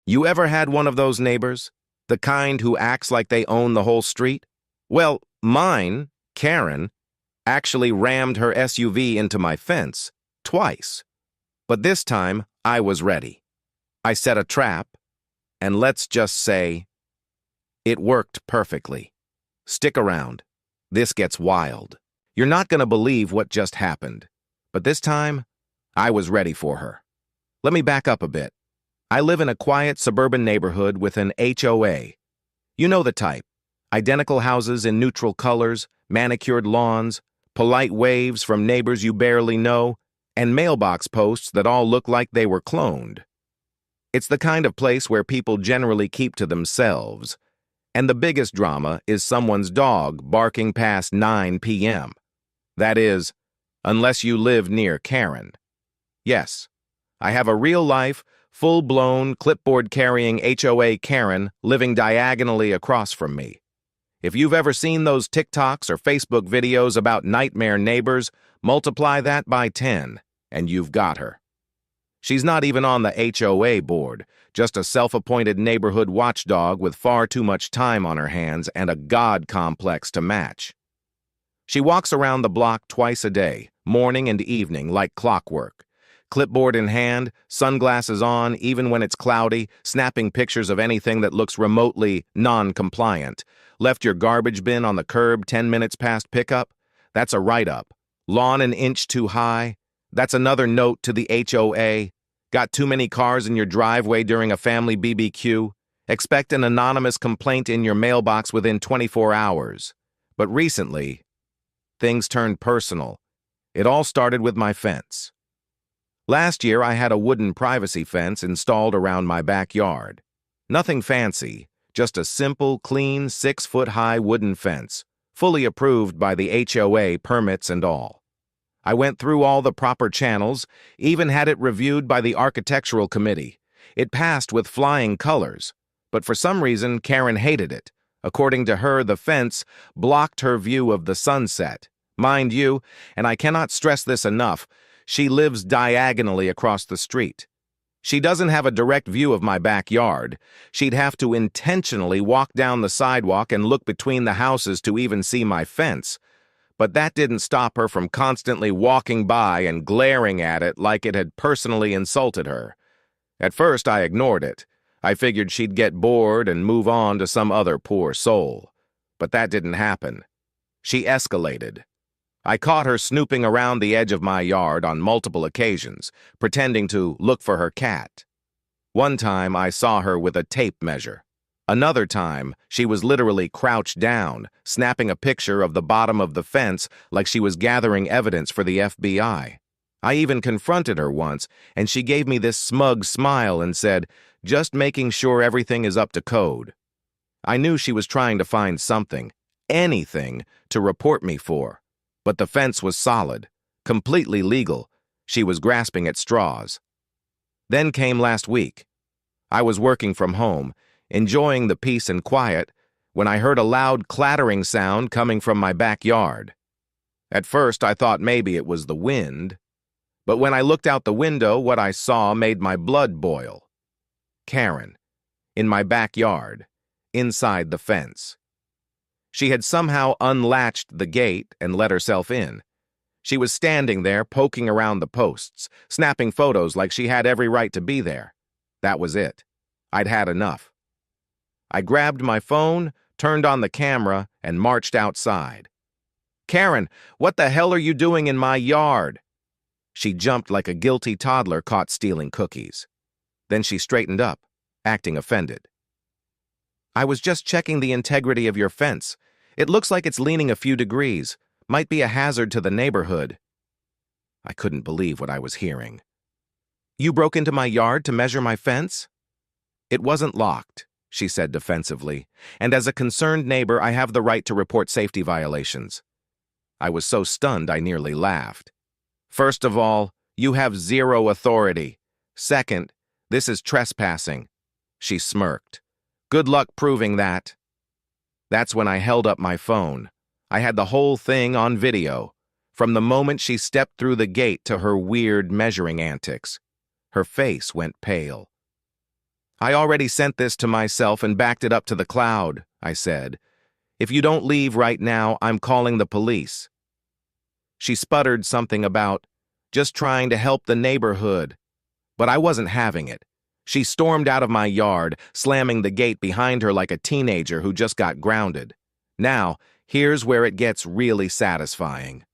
You ever had one of those neighbors? The kind who acts like they own the whole street? Well, mine, Karen, actually rammed her SUV into my fence twice. But this time, I was ready. I set a trap, and let's just say, it worked perfectly. Stick around. This gets wild. You're not going to believe what just happened. But this time, I was ready for her. Let me back up a bit. I live in a quiet suburban neighborhood with an HOA. You know the type. Identical houses in neutral colors, manicured lawns, polite waves from neighbors you barely know, and mailbox posts that all look like they were cloned. It's the kind of place where people generally keep to themselves, and the biggest drama is someone's dog barking past 9 p.m. That is, unless you live near Karen. Yes, I have a real-life, full-blown, clipboard-carrying HOA Karen living diagonally across from me. If you've ever seen those TikToks or Facebook videos about nightmare neighbors, multiply that by 10, and you've got her. She's not even on the HOA board, just a self-appointed neighborhood watchdog with far too much time on her hands and a God complex to match. She walks around the block twice a day, morning and evening, like clockwork. Clipboard in hand, sunglasses on, even when it's cloudy, snapping pictures of anything that looks remotely non-compliant. Left your garbage bin on the curb 10 minutes past pickup? That's a write-up. Lawn an inch too high? That's another note to the HOA. Got too many cars in your driveway during a family BBQ? Expect an anonymous complaint in your mailbox within 24 hours. But recently, things turned personal. It all started with my fence. Last year, I had a wooden privacy fence installed around my backyard. Nothing fancy, just a simple, clean, 6-foot-high wooden fence, fully approved by the HOA, permits and all. I went through all the proper channels, even had it reviewed by the architectural committee. It passed with flying colors, but for some reason, Karen hated it. According to her, the fence blocked her view of the sunset. Mind you, and I cannot stress this enough, she lives diagonally across the street. She doesn't have a direct view of my backyard. She'd have to intentionally walk down the sidewalk and look between the houses to even see my fence. But that didn't stop her from constantly walking by and glaring at it like it had personally insulted her. At first, I ignored it. I figured she'd get bored and move on to some other poor soul. But that didn't happen. She escalated. I caught her snooping around the edge of my yard on multiple occasions, pretending to look for her cat. One time, I saw her with a tape measure. Another time, she was literally crouched down, snapping a picture of the bottom of the fence like she was gathering evidence for the FBI. I even confronted her once, and she gave me this smug smile and said, "Just making sure everything is up to code." I knew she was trying to find something, anything, to report me for. But the fence was solid, completely legal. She was grasping at straws. Then came last week. I was working from home, enjoying the peace and quiet, when I heard a loud clattering sound coming from my backyard. At first, I thought maybe it was the wind, but when I looked out the window, what I saw made my blood boil. Karen, in my backyard, inside the fence. She had somehow unlatched the gate and let herself in. She was standing there, poking around the posts, snapping photos like she had every right to be there. That was it. I'd had enough. I grabbed my phone, turned on the camera, and marched outside. "Karen, what the hell are you doing in my yard?" She jumped like a guilty toddler caught stealing cookies. Then she straightened up, acting offended. "I was just checking the integrity of your fence. It looks like it's leaning a few degrees. Might be a hazard to the neighborhood." I couldn't believe what I was hearing. "You broke into my yard to measure my fence?" "It wasn't locked," she said defensively, "and as a concerned neighbor, I have the right to report safety violations." I was so stunned I nearly laughed. "First of all, you have zero authority. Second, this is trespassing." She smirked. "Good luck proving that." That's when I held up my phone. I had the whole thing on video, from the moment she stepped through the gate to her weird measuring antics. Her face went pale. I already sent this to myself and backed it up to the cloud, I said. If you don't leave right now, I'm calling the police. She sputtered something about just trying to help the neighborhood, but I wasn't having it. She stormed out of my yard, slamming the gate behind her like a teenager who just got grounded. Now, here's where it gets really satisfying.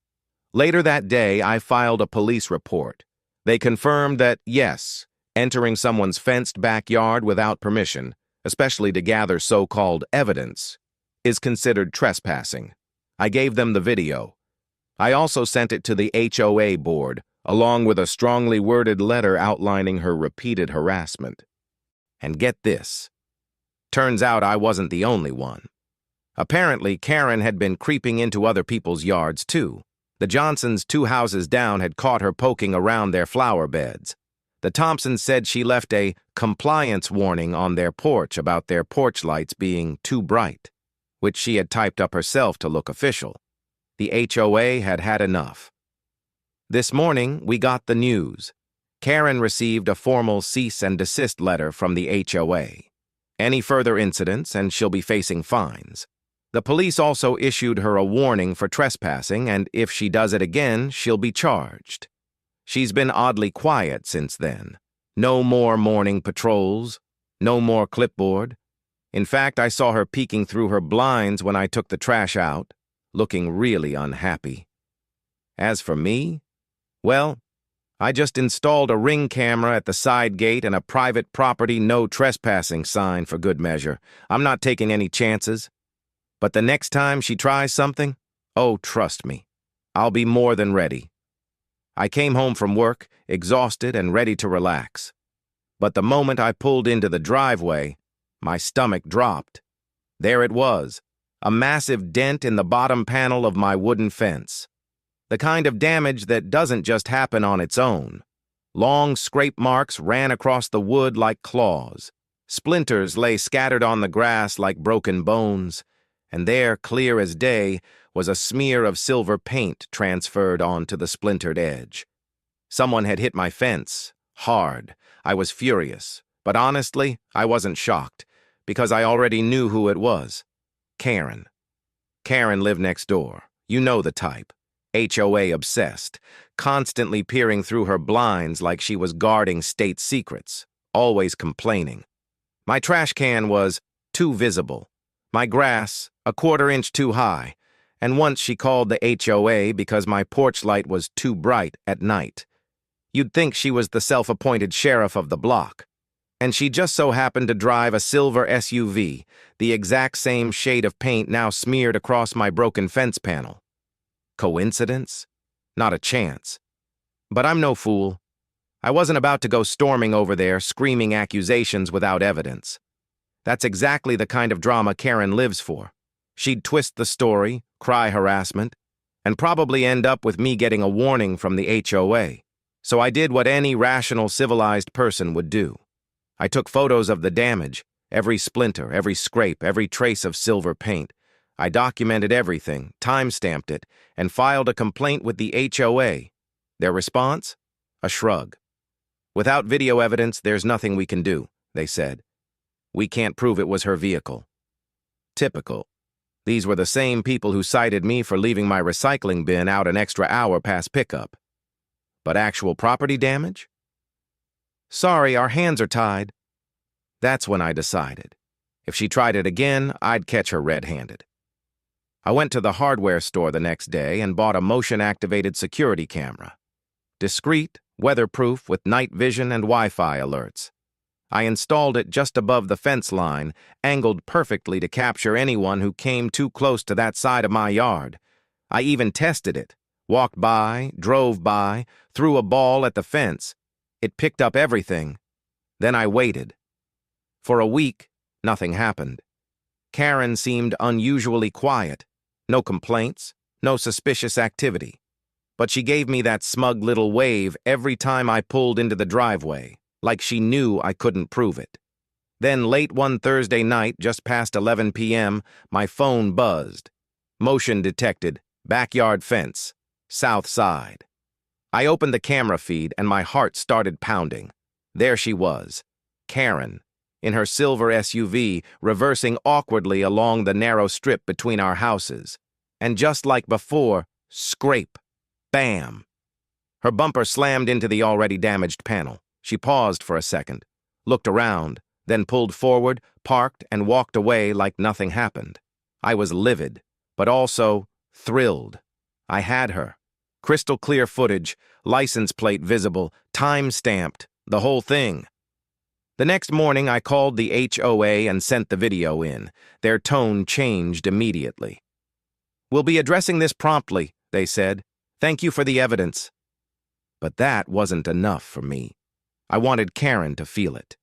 Later that day, I filed a police report. They confirmed that, yes, entering someone's fenced backyard without permission, especially to gather so-called evidence, is considered trespassing. I gave them the video. I also sent it to the HOA board, along with a strongly worded letter outlining her repeated harassment. And get this. Turns out I wasn't the only one. Apparently, Karen had been creeping into other people's yards, too. The Johnsons, 2 houses down, had caught her poking around their flower beds. The Thompsons said she left a compliance warning on their porch about their porch lights being too bright, which she had typed up herself to look official. The HOA had had enough. This morning, we got the news. Karen received a formal cease and desist letter from the HOA. Any further incidents, and she'll be facing fines. The police also issued her a warning for trespassing, and if she does it again, she'll be charged. She's been oddly quiet since then. No more morning patrols, no more clipboard. In fact, I saw her peeking through her blinds when I took the trash out, looking really unhappy. As for me, well, I just installed a ring camera at the side gate and a private property no trespassing sign for good measure. I'm not taking any chances. But the next time she tries something, oh, trust me, I'll be more than ready. I came home from work, exhausted and ready to relax. But the moment I pulled into the driveway, my stomach dropped. There it was, a massive dent in the bottom panel of my wooden fence. The kind of damage that doesn't just happen on its own. Long scrape marks ran across the wood like claws. Splinters lay scattered on the grass like broken bones. And there, clear as day, was a smear of silver paint transferred onto the splintered edge. Someone had hit my fence, hard. I was furious, but honestly, I wasn't shocked, because I already knew who it was. Karen. Karen lived next door. You know the type. HOA obsessed, constantly peering through her blinds like she was guarding state secrets, always complaining. My trash can was too visible. My grass, a 1/4 inch too high, and once she called the HOA because my porch light was too bright at night. You'd think she was the self-appointed sheriff of the block. And she just so happened to drive a silver SUV, the exact same shade of paint now smeared across my broken fence panel. Coincidence? Not a chance. But I'm no fool. I wasn't about to go storming over there, screaming accusations without evidence. That's exactly the kind of drama Karen lives for. She'd twist the story, cry harassment, and probably end up with me getting a warning from the HOA. So I did what any rational, civilized person would do. I took photos of the damage, every splinter, every scrape, every trace of silver paint. I documented everything, time-stamped it, and filed a complaint with the HOA. Their response? A shrug. Without video evidence, there's nothing we can do, they said. We can't prove it was her vehicle. Typical. These were the same people who cited me for leaving my recycling bin out an extra hour past pickup. But actual property damage? Sorry, our hands are tied. That's when I decided. If she tried it again, I'd catch her red-handed. I went to the hardware store the next day and bought a motion-activated security camera. Discreet, weatherproof, with night vision and Wi-Fi alerts. I installed it just above the fence line, angled perfectly to capture anyone who came too close to that side of my yard. I even tested it, walked by, drove by, threw a ball at the fence. It picked up everything. Then I waited. For a week, nothing happened. Karen seemed unusually quiet. No complaints, no suspicious activity. But she gave me that smug little wave every time I pulled into the driveway, like she knew I couldn't prove it. Then late one Thursday night, just past 11 p.m., my phone buzzed. Motion detected, backyard fence, south side. I opened the camera feed and my heart started pounding. There she was, Karen, in her silver SUV, reversing awkwardly along the narrow strip between our houses. And just like before, scrape, bam. Her bumper slammed into the already damaged panel. She paused for a second, looked around, then pulled forward, parked, and walked away like nothing happened. I was livid, but also thrilled. I had her. Crystal clear footage, license plate visible, time-stamped, the whole thing. The next morning, I called the HOA and sent the video in. Their tone changed immediately. "We'll be addressing this promptly," they said. "Thank you for the evidence." But that wasn't enough for me. I wanted Karen to feel it,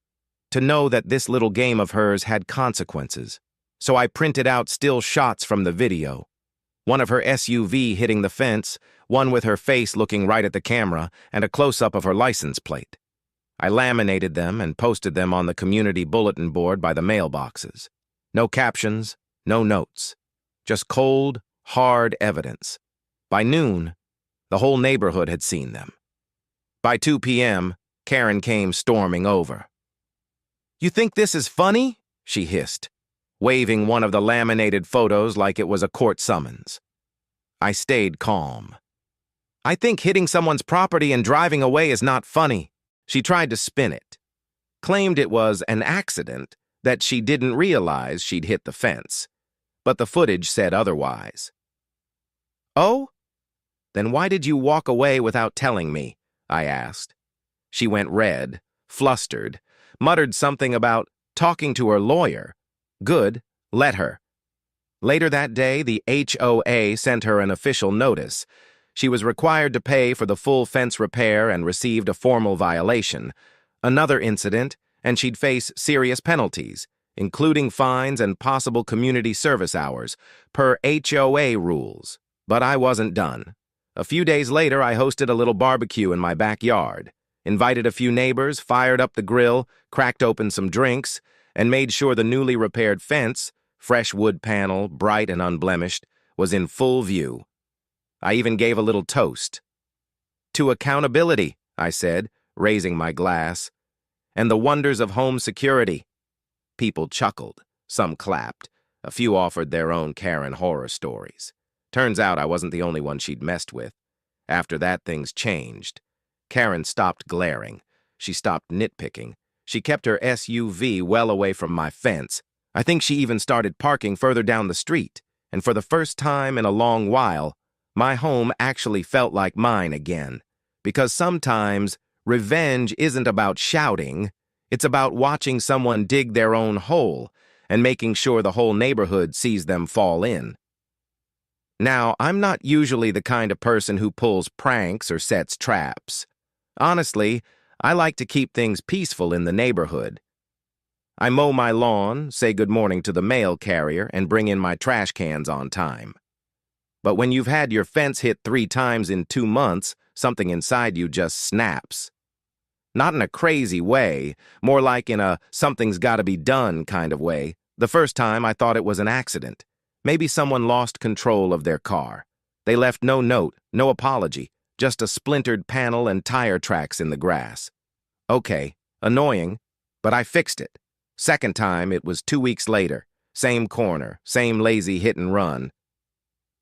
to know that this little game of hers had consequences. So I printed out still shots from the video. One of her SUV hitting the fence, one with her face looking right at the camera, and a close-up of her license plate. I laminated them and posted them on the community bulletin board by the mailboxes. No captions, no notes. Just cold, hard evidence. By noon, the whole neighborhood had seen them. By 2 p.m., Karen came storming over. "You think this is funny?" she hissed, waving one of the laminated photos like it was a court summons. I stayed calm. "I think hitting someone's property and driving away is not funny." She tried to spin it, claimed it was an accident, that she didn't realize she'd hit the fence. But the footage said otherwise. "Oh? Then why did you walk away without telling me?" I asked. She went red, flustered, muttered something about talking to her lawyer. Good, let her. Later that day, the HOA sent her an official notice. She was required to pay for the full fence repair and received a formal violation. Another incident, and she'd face serious penalties, including fines and possible community service hours, per HOA rules. But I wasn't done. A few days later, I hosted a little barbecue in my backyard, invited a few neighbors, fired up the grill, cracked open some drinks, and made sure the newly repaired fence, fresh wood panel, bright and unblemished, was in full view. I even gave a little toast. "To accountability," I said, raising my glass, "and the wonders of home security." People chuckled, some clapped, a few offered their own Karen horror stories. Turns out I wasn't the only one she'd messed with. After that, things changed. Karen stopped glaring. She stopped nitpicking. She kept her SUV well away from my fence. I think she even started parking further down the street. And for the first time in a long while, my home actually felt like mine again. Because sometimes revenge isn't about shouting. It's about watching someone dig their own hole and making sure the whole neighborhood sees them fall in. Now, I'm not usually the kind of person who pulls pranks or sets traps. Honestly, I like to keep things peaceful in the neighborhood. I mow my lawn, say good morning to the mail carrier, and bring in my trash cans on time. But when you've had your fence hit 3 times in 2 months, something inside you just snaps. Not in a crazy way, more like in a something's gotta be done kind of way. The first time I thought it was an accident. Maybe someone lost control of their car. They left no note, no apology, just a splintered panel and tire tracks in the grass. Okay, annoying, but I fixed it. Second time, it was 2 weeks later. Same corner, same lazy hit and run.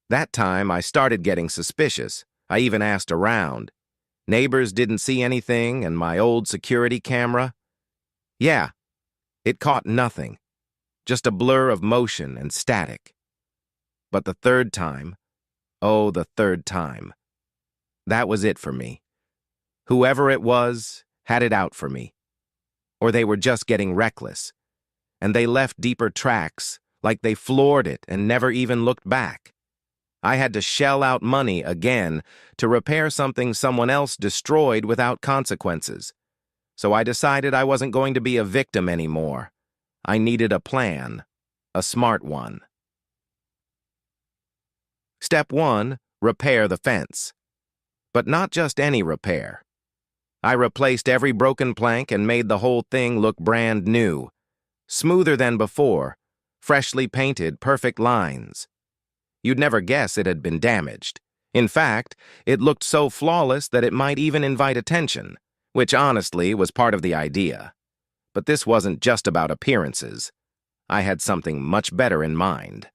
That time, I started getting suspicious. I even asked around. Neighbors didn't see anything, and my old security camera? Yeah, it caught nothing. Just a blur of motion and static. But the third time, oh, the third time. That was it for me. Whoever it was had it out for me. Or they were just getting reckless. And they left deeper tracks, like they floored it and never even looked back. I had to shell out money again to repair something someone else destroyed without consequences. So I decided I wasn't going to be a victim anymore. I needed a plan, a smart one. Step 1, repair the fence. But not just any repair. I replaced every broken plank and made the whole thing look brand new. Smoother than before, freshly painted, perfect lines. You'd never guess it had been damaged. In fact, it looked so flawless that it might even invite attention, which honestly was part of the idea. But this wasn't just about appearances. I had something much better in mind.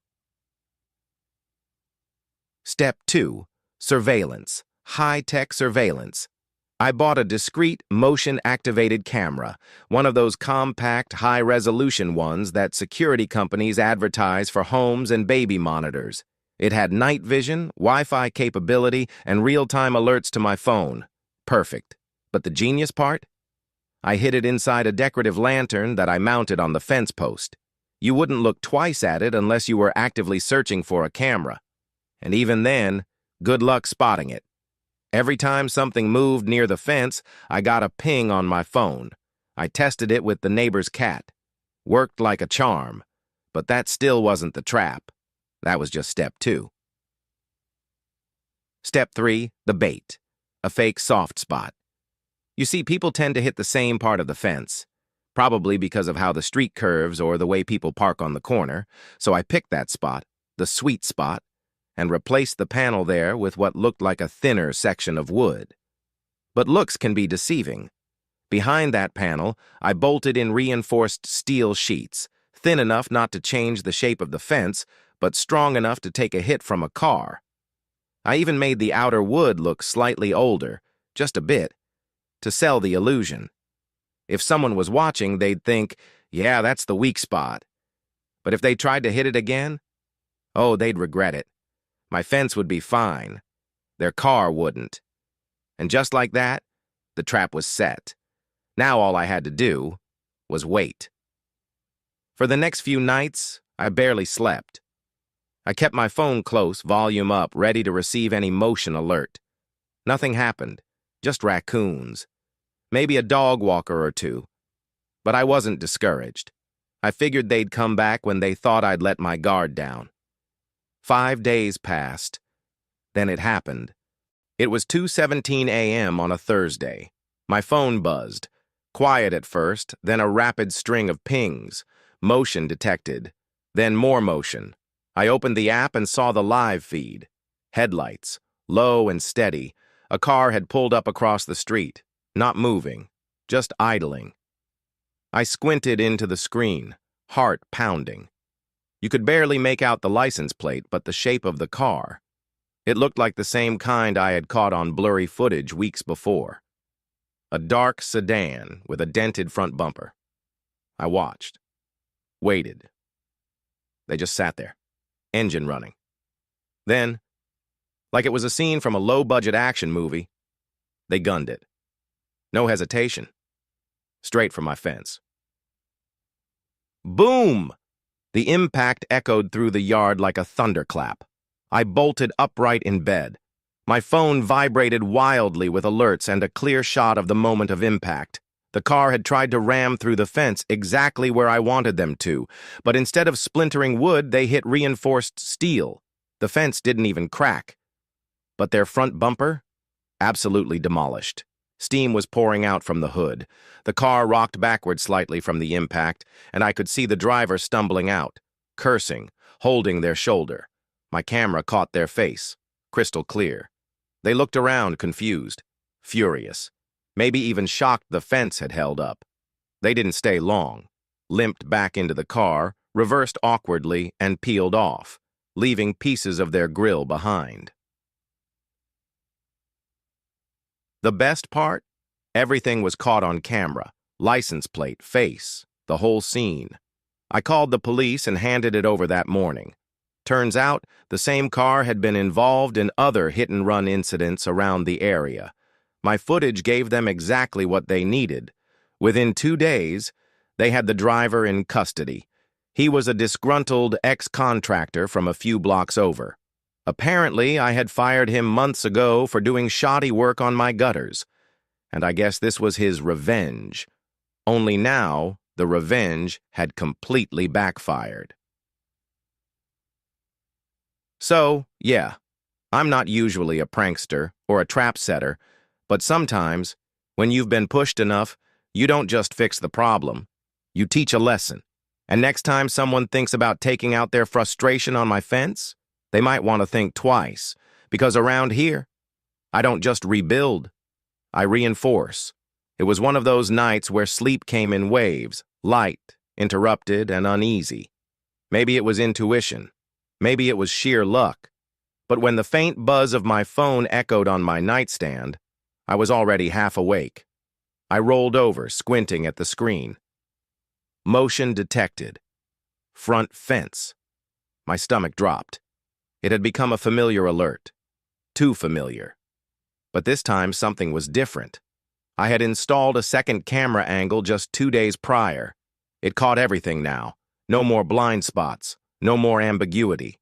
Step 2. Surveillance. High-tech surveillance. I bought a discreet, motion-activated camera, one of those compact, high-resolution ones that security companies advertise for homes and baby monitors. It had night vision, Wi-Fi capability, and real-time alerts to my phone. Perfect. But the genius part? I hid it inside a decorative lantern that I mounted on the fence post. You wouldn't look twice at it unless you were actively searching for a camera. And even then, good luck spotting it. Every time something moved near the fence, I got a ping on my phone. I tested it with the neighbor's cat. Worked like a charm. But that still wasn't the trap. That was just step 2. Step 3, the bait. A fake soft spot. You see, people tend to hit the same part of the fence, probably because of how the street curves or the way people park on the corner, so I picked that spot, the sweet spot, and replaced the panel there with what looked like a thinner section of wood. But looks can be deceiving. Behind that panel, I bolted in reinforced steel sheets, thin enough not to change the shape of the fence, but strong enough to take a hit from a car. I even made the outer wood look slightly older, just a bit, to sell the illusion. If someone was watching, they'd think, yeah, that's the weak spot. But if they tried to hit it again, oh, they'd regret it. My fence would be fine. Their car wouldn't. And just like that, the trap was set. Now all I had to do was wait. For the next few nights, I barely slept. I kept my phone close, volume up, ready to receive any motion alert. Nothing happened, just raccoons. Maybe a dog walker or two. But I wasn't discouraged. I figured they'd come back when they thought I'd let my guard down. 5 days passed. Then it happened. It was 2:17 a.m. on a Thursday. My phone buzzed. Quiet at first, then a rapid string of pings. Motion detected. Then more motion. I opened the app and saw the live feed. Headlights, low and steady. A car had pulled up across the street, not moving, just idling. I squinted into the screen, heart pounding. You could barely make out the license plate, but the shape of the car. It looked like the same kind I had caught on blurry footage weeks before. A dark sedan with a dented front bumper. I watched. Waited. They just sat there, engine running. Then, like it was a scene from a low-budget action movie, they gunned it. No hesitation. Straight for my fence. Boom! The impact echoed through the yard like a thunderclap. I bolted upright in bed. My phone vibrated wildly with alerts and a clear shot of the moment of impact. The car had tried to ram through the fence exactly where I wanted them to, but instead of splintering wood, they hit reinforced steel. The fence didn't even crack. But their front bumper? Absolutely demolished. Steam was pouring out from the hood. The car rocked backward slightly from the impact, and I could see the driver stumbling out, cursing, holding their shoulder. My camera caught their face, crystal clear. They looked around, confused, furious, maybe even shocked the fence had held up. They didn't stay long, limped back into the car, reversed awkwardly, and peeled off, leaving pieces of their grill behind. The best part? Everything was caught on camera. License plate, face, the whole scene. I called the police and handed it over that morning. Turns out, the same car had been involved in other hit-and-run incidents around the area. My footage gave them exactly what they needed. Within 2 days, they had the driver in custody. He was a disgruntled ex-contractor from a few blocks over. Apparently, I had fired him months ago for doing shoddy work on my gutters. And I guess this was his revenge. Only now, the revenge had completely backfired. So, yeah, I'm not usually a prankster or a trap setter, but sometimes, when you've been pushed enough, you don't just fix the problem. You teach a lesson. And next time someone thinks about taking out their frustration on my fence, they might want to think twice, because around here, I don't just rebuild, I reinforce. It was one of those nights where sleep came in waves, light, interrupted, and uneasy. Maybe it was intuition. Maybe it was sheer luck. But when the faint buzz of my phone echoed on my nightstand, I was already half awake. I rolled over, squinting at the screen. Motion detected. Front fence. My stomach dropped. It had become a familiar alert. Too familiar. But this time something was different. I had installed a second camera angle just 2 days prior. It caught everything now. No more blind spots. No more ambiguity.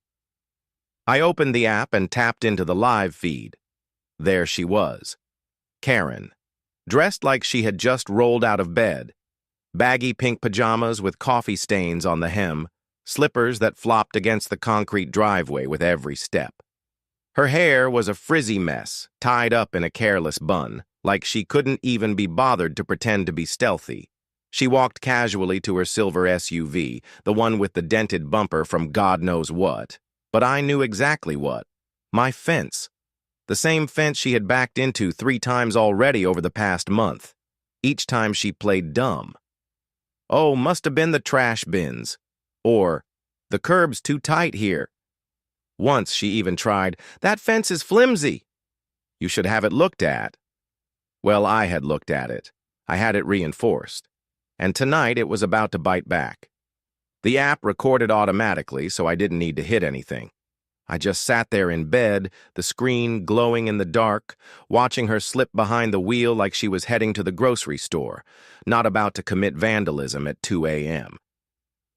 I opened the app and tapped into the live feed. There she was. Karen. Dressed like she had just rolled out of bed. Baggy pink pajamas with coffee stains on the hem, slippers that flopped against the concrete driveway with every step. Her hair was a frizzy mess, tied up in a careless bun, like she couldn't even be bothered to pretend to be stealthy. She walked casually to her silver SUV, the one with the dented bumper from God knows what. But I knew exactly what. My fence. The same fence she had backed into 3 times already over the past month. Each time she played dumb. Oh, must have been the trash bins. Or, the curb's too tight here. Once she even tried, that fence is flimsy. You should have it looked at. Well, I had looked at it. I had it reinforced. And tonight it was about to bite back. The app recorded automatically, so I didn't need to hit anything. I just sat there in bed, the screen glowing in the dark, watching her slip behind the wheel like she was heading to the grocery store, not about to commit vandalism at 2 a.m.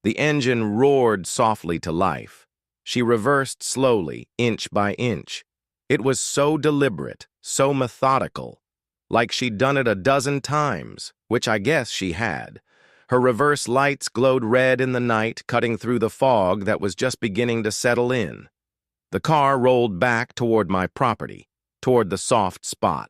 The engine roared softly to life. She reversed slowly, inch by inch. It was so deliberate, so methodical, like she'd done it a dozen times, which I guess she had. Her reverse lights glowed red in the night, cutting through the fog that was just beginning to settle in. The car rolled back toward my property, toward the soft spot.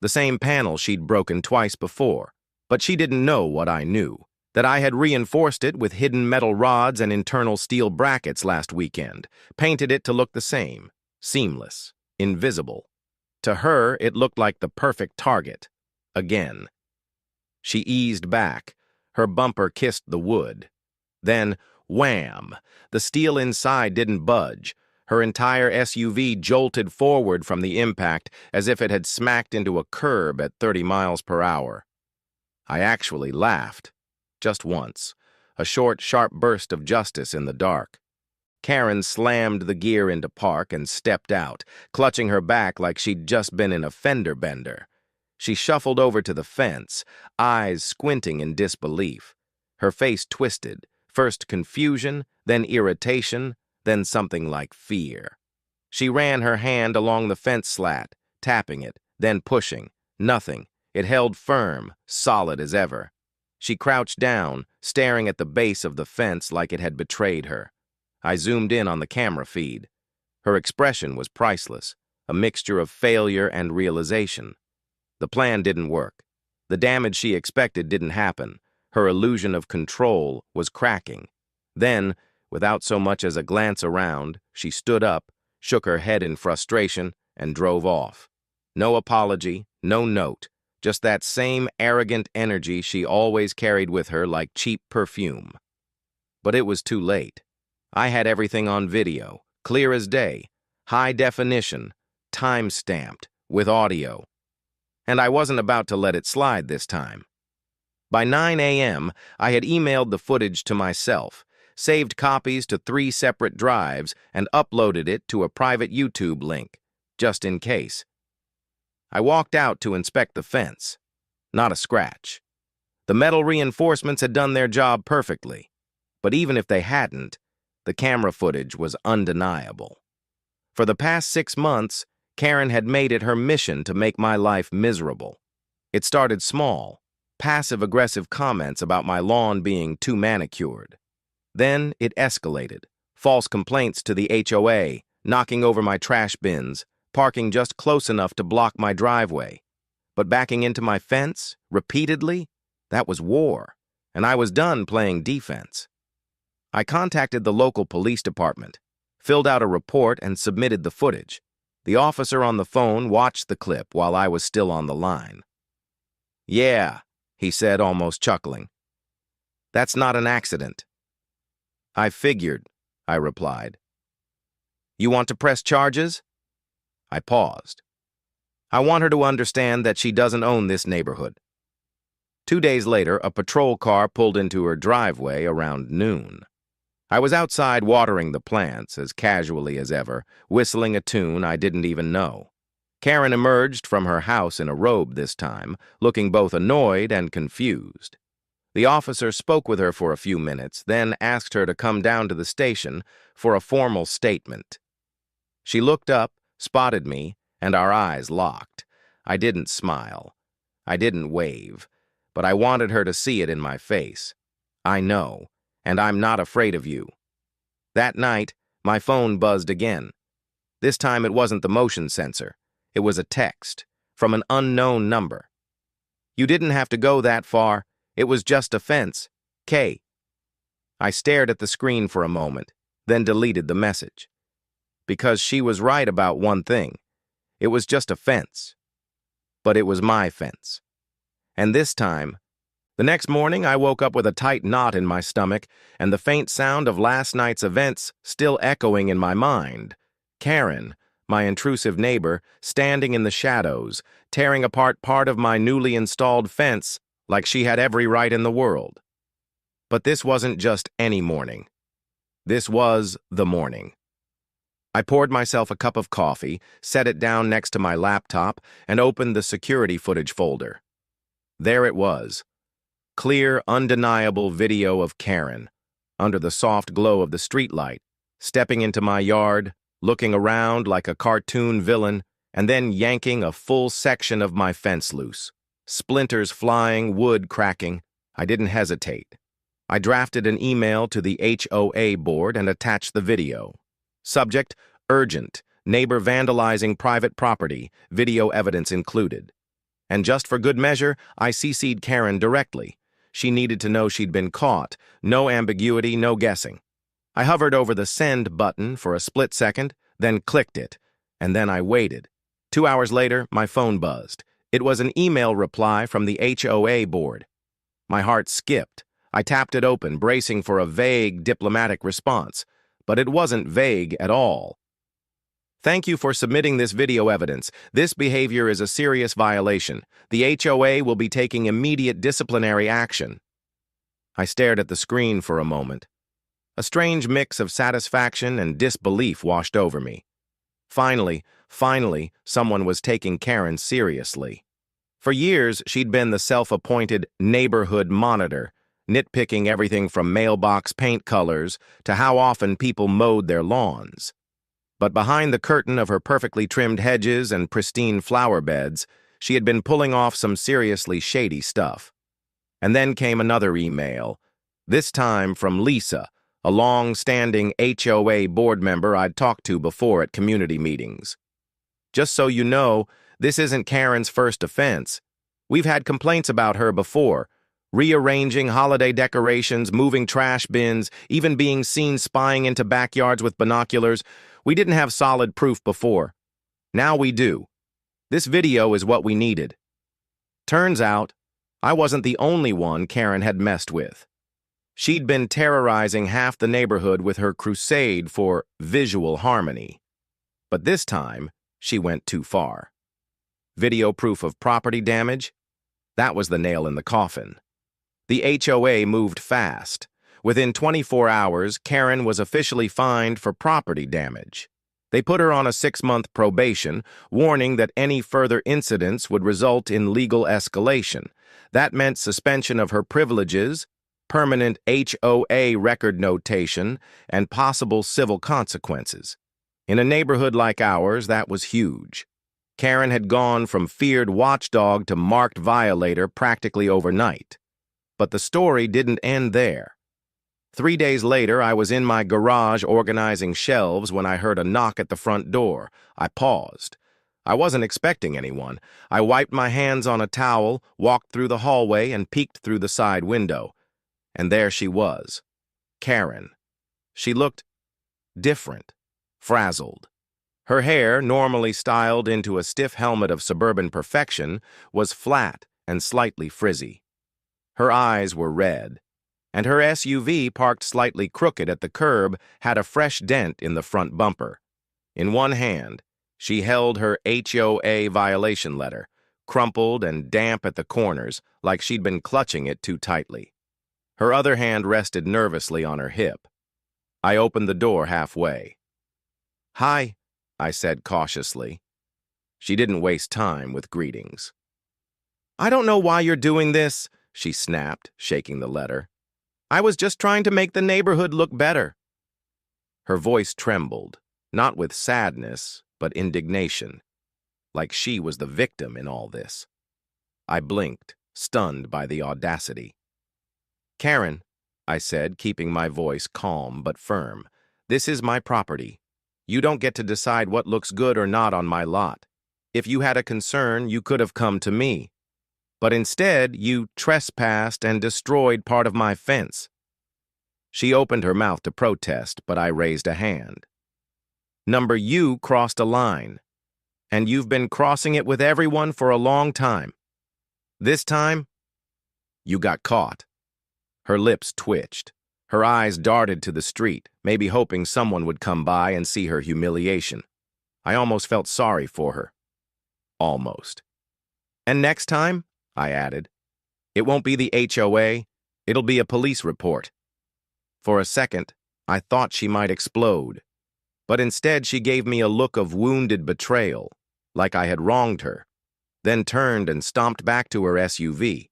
The same panel she'd broken twice before, but she didn't know what I knew, that I had reinforced it with hidden metal rods and internal steel brackets last weekend, painted it to look the same, seamless, invisible. To her, it looked like the perfect target. Again. She eased back. Her bumper kissed the wood. Then, wham! The steel inside didn't budge. Her entire SUV jolted forward from the impact as if it had smacked into a curb at 30 miles per hour. I actually laughed. Just once. A short, sharp burst of justice in the dark. Karen slammed the gear into park and stepped out, clutching her back like she'd just been in a fender bender. She shuffled over to the fence, eyes squinting in disbelief. Her face twisted, first confusion, then irritation, then something like fear. She ran her hand along the fence slat, tapping it, then pushing. Nothing. It held firm, solid as ever. She crouched down, staring at the base of the fence like it had betrayed her. I zoomed in on the camera feed. Her expression was priceless, a mixture of failure and realization. The plan didn't work. The damage she expected didn't happen. Her illusion of control was cracking. Then, without so much as a glance around, she stood up, shook her head in frustration, and drove off. No apology, no note, just that same arrogant energy she always carried with her like cheap perfume. But it was too late. I had everything on video, clear as day, high definition, time-stamped, with audio. And I wasn't about to let it slide this time. By 9 a.m., I had emailed the footage to myself, saved copies to 3 separate drives, and uploaded it to a private YouTube link, just in case. I walked out to inspect the fence. Not a scratch. The metal reinforcements had done their job perfectly. But even if they hadn't, the camera footage was undeniable. For the past 6 months, Karen had made it her mission to make my life miserable. It started small, passive-aggressive comments about my lawn being too manicured. Then it escalated, false complaints to the HOA, knocking over my trash bins, parking just close enough to block my driveway. But backing into my fence, repeatedly, that was war, and I was done playing defense. I contacted the local police department, filled out a report, and submitted the footage. The officer on the phone watched the clip while I was still on the line. Yeah, he said, almost chuckling. That's not an accident. I figured, I replied. You want to press charges? I paused. I want her to understand that she doesn't own this neighborhood. 2 days later, a patrol car pulled into her driveway around noon. I was outside watering the plants as casually as ever, whistling a tune I didn't even know. Karen emerged from her house in a robe this time, looking both annoyed and confused. The officer spoke with her for a few minutes, then asked her to come down to the station for a formal statement. She looked up, spotted me, and our eyes locked. I didn't smile. I didn't wave, but I wanted her to see it in my face. I know, and I'm not afraid of you. That night, my phone buzzed again. This time it wasn't the motion sensor. It was a text from an unknown number. You didn't have to go that far. It was just a fence. K. I stared at the screen for a moment, then deleted the message. Because she was right about one thing. It was just a fence. But it was my fence. And this time, the next morning I woke up with a tight knot in my stomach and the faint sound of last night's events still echoing in my mind. Karen, my intrusive neighbor, standing in the shadows, tearing apart part of my newly installed fence like she had every right in the world. But this wasn't just any morning. This was the morning. I poured myself a cup of coffee, set it down next to my laptop, and opened the security footage folder. There it was. Clear, undeniable video of Karen, under the soft glow of the streetlight, stepping into my yard, looking around like a cartoon villain, and then yanking a full section of my fence loose. Splinters flying, wood cracking. I didn't hesitate. I drafted an email to the HOA board and attached the video. Subject, urgent, neighbor vandalizing private property, video evidence included. And just for good measure, I CC'd Karen directly. She needed to know she'd been caught. No ambiguity, no guessing. I hovered over the send button for a split second, then clicked it, and then I waited. 2 hours later, my phone buzzed. It was an email reply from the HOA board. My heart skipped. I tapped it open, bracing for a vague, diplomatic response. But it wasn't vague at all. Thank you for submitting this video evidence. This behavior is a serious violation. The HOA will be taking immediate disciplinary action. I stared at the screen for a moment. A strange mix of satisfaction and disbelief washed over me. Finally, someone was taking Karen seriously. For years, she'd been the self-appointed neighborhood monitor, nitpicking everything from mailbox paint colors to how often people mowed their lawns. But behind the curtain of her perfectly trimmed hedges and pristine flower beds, she had been pulling off some seriously shady stuff. And then came another email, this time from Lisa, a long-standing HOA board member I'd talked to before at community meetings. Just so you know, this isn't Karen's first offense. We've had complaints about her before, rearranging holiday decorations, moving trash bins, even being seen spying into backyards with binoculars. We didn't have solid proof before. Now we do. This video is what we needed. Turns out, I wasn't the only one Karen had messed with. She'd been terrorizing half the neighborhood with her crusade for visual harmony. But this time, she went too far. Video proof of property damage? That was the nail in the coffin. The HOA moved fast. Within 24 hours, Karen was officially fined for property damage. They put her on a 6-month probation, warning that any further incidents would result in legal escalation. That meant suspension of her privileges, permanent HOA record notation, and possible civil consequences. In a neighborhood like ours, that was huge. Karen had gone from feared watchdog to marked violator practically overnight. But the story didn't end there. 3 days later, I was in my garage organizing shelves when I heard a knock at the front door. I paused. I wasn't expecting anyone. I wiped my hands on a towel, walked through the hallway, and peeked through the side window. And there she was, Karen. She looked different, frazzled. Her hair, normally styled into a stiff helmet of suburban perfection, was flat and slightly frizzy. Her eyes were red, and her SUV, parked slightly crooked at the curb, had a fresh dent in the front bumper. In one hand, she held her HOA violation letter, crumpled and damp at the corners, like she'd been clutching it too tightly. Her other hand rested nervously on her hip. I opened the door halfway. "Hi," I said cautiously. She didn't waste time with greetings. "I don't know why you're doing this," she snapped, shaking the letter. "I was just trying to make the neighborhood look better." Her voice trembled, not with sadness, but indignation, like she was the victim in all this. I blinked, stunned by the audacity. "Karen," I said, keeping my voice calm but firm, "this is my property. You don't get to decide what looks good or not on my lot. If you had a concern, you could have come to me. But instead, you trespassed and destroyed part of my fence." She opened her mouth to protest, but I raised a hand. "You crossed a line, and you've been crossing it with everyone for a long time. This time, you got caught." Her lips twitched. Her eyes darted to the street, maybe hoping someone would come by and see her humiliation. I almost felt sorry for her. Almost. "And next time," I added, "it won't be the HOA, it'll be a police report." For a second, I thought she might explode, but instead she gave me a look of wounded betrayal, like I had wronged her, then turned and stomped back to her SUV.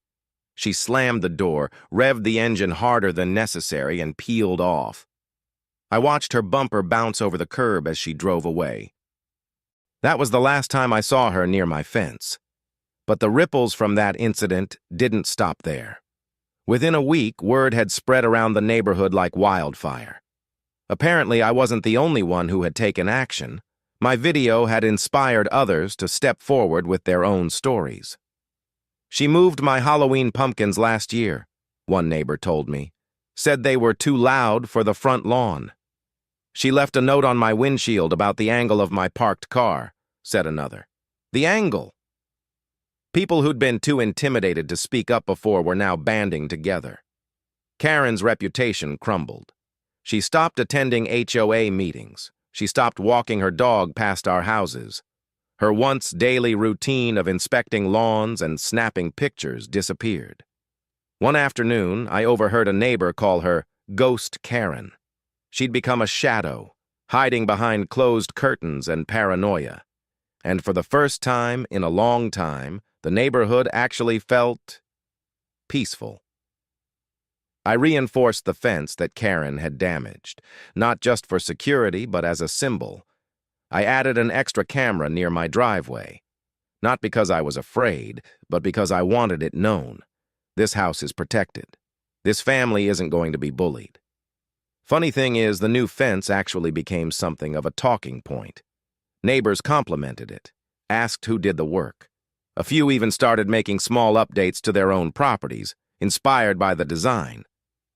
She slammed the door, revved the engine harder than necessary, and peeled off. I watched her bumper bounce over the curb as she drove away. That was the last time I saw her near my fence. But the ripples from that incident didn't stop there. Within a week, word had spread around the neighborhood like wildfire. Apparently, I wasn't the only one who had taken action. My video had inspired others to step forward with their own stories. "She moved my Halloween pumpkins last year," one neighbor told me. "Said they were too loud for the front lawn." "She left a note on my windshield about the angle of my parked car," said another. The angle! People who'd been too intimidated to speak up before were now banding together. Karen's reputation crumbled. She stopped attending HOA meetings. She stopped walking her dog past our houses. Her once daily routine of inspecting lawns and snapping pictures disappeared. One afternoon, I overheard a neighbor call her Ghost Karen. She'd become a shadow, hiding behind closed curtains and paranoia. And for the first time in a long time, the neighborhood actually felt peaceful. I reinforced the fence that Karen had damaged, not just for security, but as a symbol. I added an extra camera near my driveway. Not because I was afraid, but because I wanted it known. This house is protected. This family isn't going to be bullied. Funny thing is, the new fence actually became something of a talking point. Neighbors complimented it, asked who did the work. A few even started making small updates to their own properties, inspired by the design.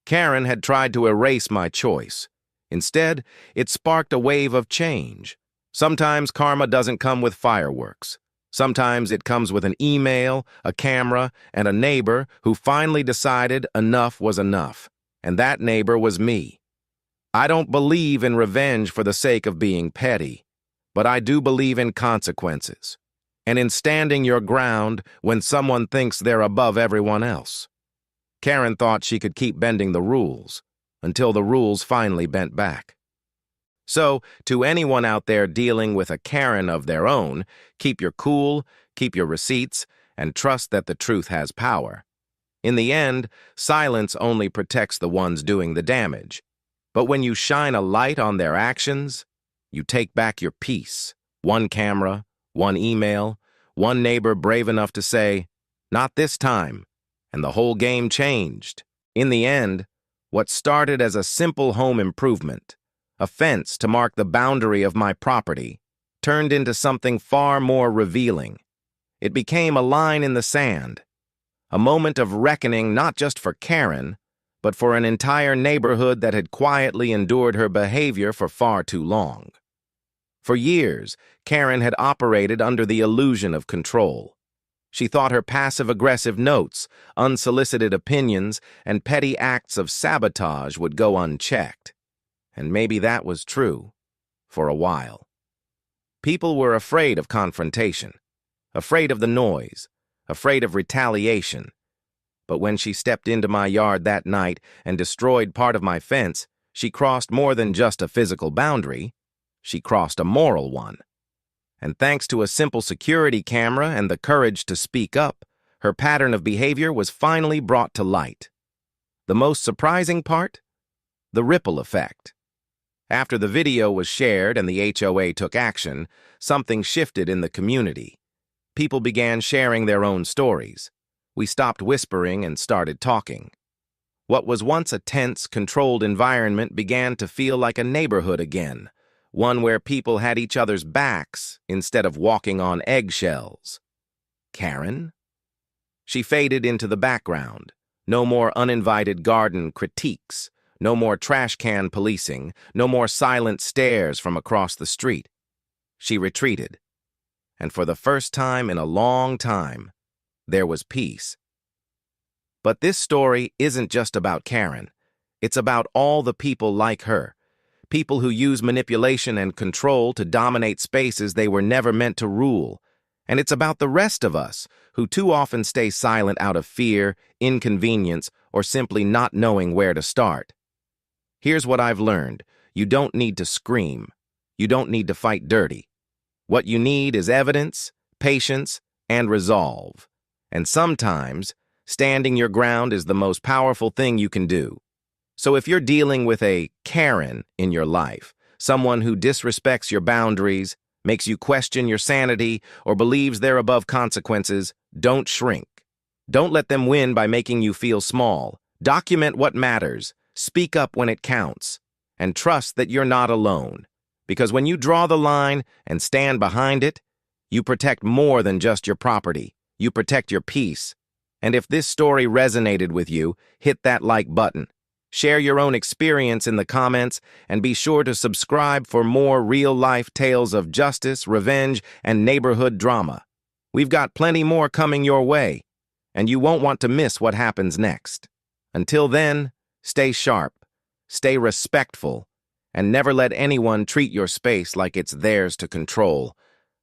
Karen had tried to erase my choice. Instead, it sparked a wave of change. Sometimes karma doesn't come with fireworks. Sometimes it comes with an email, a camera, and a neighbor who finally decided enough was enough. And that neighbor was me. I don't believe in revenge for the sake of being petty, but I do believe in consequences, and in standing your ground when someone thinks they're above everyone else. Karen thought she could keep bending the rules, until the rules finally bent back. So, to anyone out there dealing with a Karen of their own, keep your cool, keep your receipts, and trust that the truth has power. In the end, silence only protects the ones doing the damage. But when you shine a light on their actions, you take back your peace. One camera, one email, one neighbor brave enough to say, "Not this time," and the whole game changed. In the end, what started as a simple home improvement, a fence to mark the boundary of my property, turned into something far more revealing. It became a line in the sand, a moment of reckoning not just for Karen, but for an entire neighborhood that had quietly endured her behavior for far too long. For years, Karen had operated under the illusion of control. She thought her passive-aggressive notes, unsolicited opinions, and petty acts of sabotage would go unchecked. And maybe that was true, for a while. People were afraid of confrontation, afraid of the noise, afraid of retaliation. But when she stepped into my yard that night and destroyed part of my fence, she crossed more than just a physical boundary. She crossed a moral one. And thanks to a simple security camera and the courage to speak up, her pattern of behavior was finally brought to light. The most surprising part? The ripple effect. After the video was shared and the HOA took action, something shifted in the community. People began sharing their own stories. We stopped whispering and started talking. What was once a tense, controlled environment began to feel like a neighborhood again, one where people had each other's backs instead of walking on eggshells. Karen? She faded into the background. No more uninvited garden critiques. No more trash can policing. No more silent stares from across the street. She retreated. And for the first time in a long time, there was peace. But this story isn't just about Karen. It's about all the people like her. People who use manipulation and control to dominate spaces they were never meant to rule. And it's about the rest of us, who too often stay silent out of fear, inconvenience, or simply not knowing where to start. Here's what I've learned. You don't need to scream. You don't need to fight dirty. What you need is evidence, patience, and resolve. And sometimes, standing your ground is the most powerful thing you can do. So if you're dealing with a Karen in your life, someone who disrespects your boundaries, makes you question your sanity, or believes they're above consequences, don't shrink. Don't let them win by making you feel small. Document what matters, speak up when it counts, and trust that you're not alone. Because when you draw the line and stand behind it, you protect more than just your property. You protect your peace. And if this story resonated with you, hit that like button. Share your own experience in the comments, and be sure to subscribe for more real-life tales of justice, revenge, and neighborhood drama. We've got plenty more coming your way, and you won't want to miss what happens next. Until then, stay sharp, stay respectful, and never let anyone treat your space like it's theirs to control.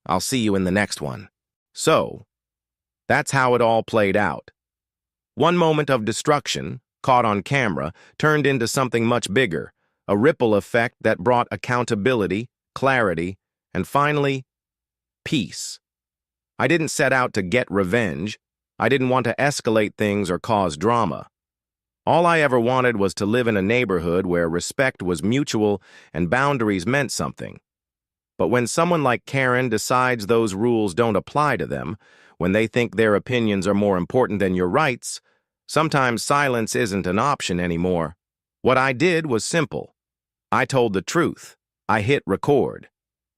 I'll see you in the next one. So, that's how it all played out. One moment of destruction, caught on camera, turned into something much bigger, a ripple effect that brought accountability, clarity, and finally, peace. I didn't set out to get revenge. I didn't want to escalate things or cause drama. All I ever wanted was to live in a neighborhood where respect was mutual and boundaries meant something. But when someone like Karen decides those rules don't apply to them, when they think their opinions are more important than your rights, sometimes silence isn't an option anymore. What I did was simple. I told the truth. I hit record.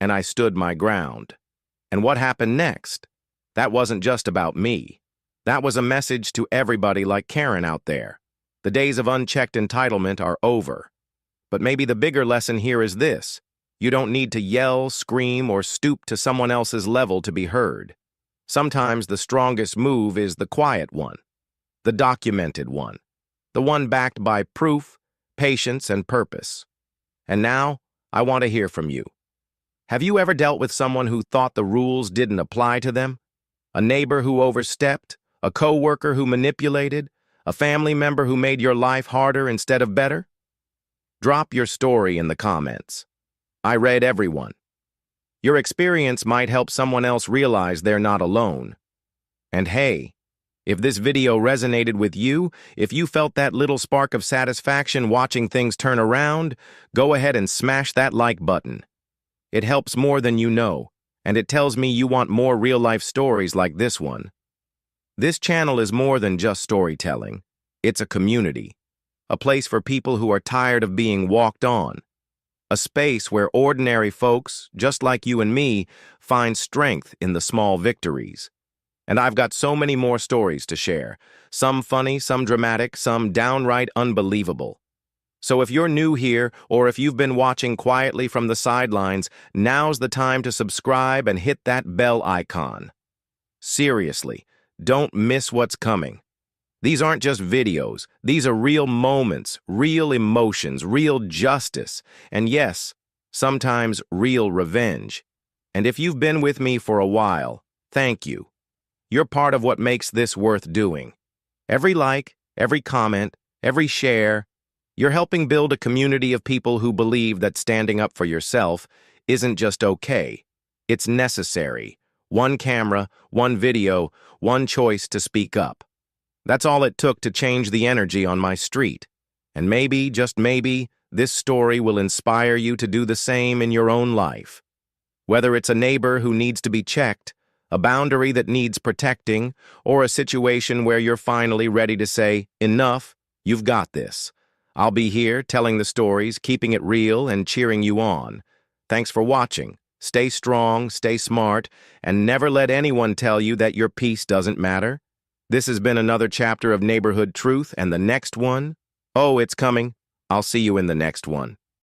And I stood my ground. And what happened next? That wasn't just about me. That was a message to everybody like Karen out there. The days of unchecked entitlement are over. But maybe the bigger lesson here is this. You don't need to yell, scream, or stoop to someone else's level to be heard. Sometimes the strongest move is the quiet one. The documented one, the one backed by proof, patience, and purpose. And now, I want to hear from you. Have you ever dealt with someone who thought the rules didn't apply to them? A neighbor who overstepped? A coworker who manipulated? A family member who made your life harder instead of better? Drop your story in the comments. I read everyone. Your experience might help someone else realize they're not alone. And hey, if this video resonated with you, if you felt that little spark of satisfaction watching things turn around, go ahead and smash that like button. It helps more than you know, and it tells me you want more real-life stories like this one. This channel is more than just storytelling. It's a community, a place for people who are tired of being walked on, a space where ordinary folks, just like you and me, find strength in the small victories. And I've got so many more stories to share, some funny, some dramatic, some downright unbelievable. So if you're new here, or if you've been watching quietly from the sidelines, now's the time to subscribe and hit that bell icon. Seriously, Don't miss what's coming. These aren't just videos. These are real moments, real emotions, real justice, and yes, sometimes real revenge. And if you've been with me for a while, thank you. You're part of what makes this worth doing. Every like, every comment, every share, you're helping build a community of people who believe that standing up for yourself isn't just okay, it's necessary. One camera, one video, one choice to speak up. That's all it took to change the energy on my street. And maybe, just maybe, this story will inspire you to do the same in your own life. Whether it's a neighbor who needs to be checked, a boundary that needs protecting, or a situation where you're finally ready to say, enough, you've got this. I'll be here telling the stories, keeping it real, and cheering you on. Thanks for watching. Stay strong, stay smart, and never let anyone tell you that your peace doesn't matter. This has been another chapter of Neighborhood Truth, and the next one? Oh, it's coming. I'll see you in the next one.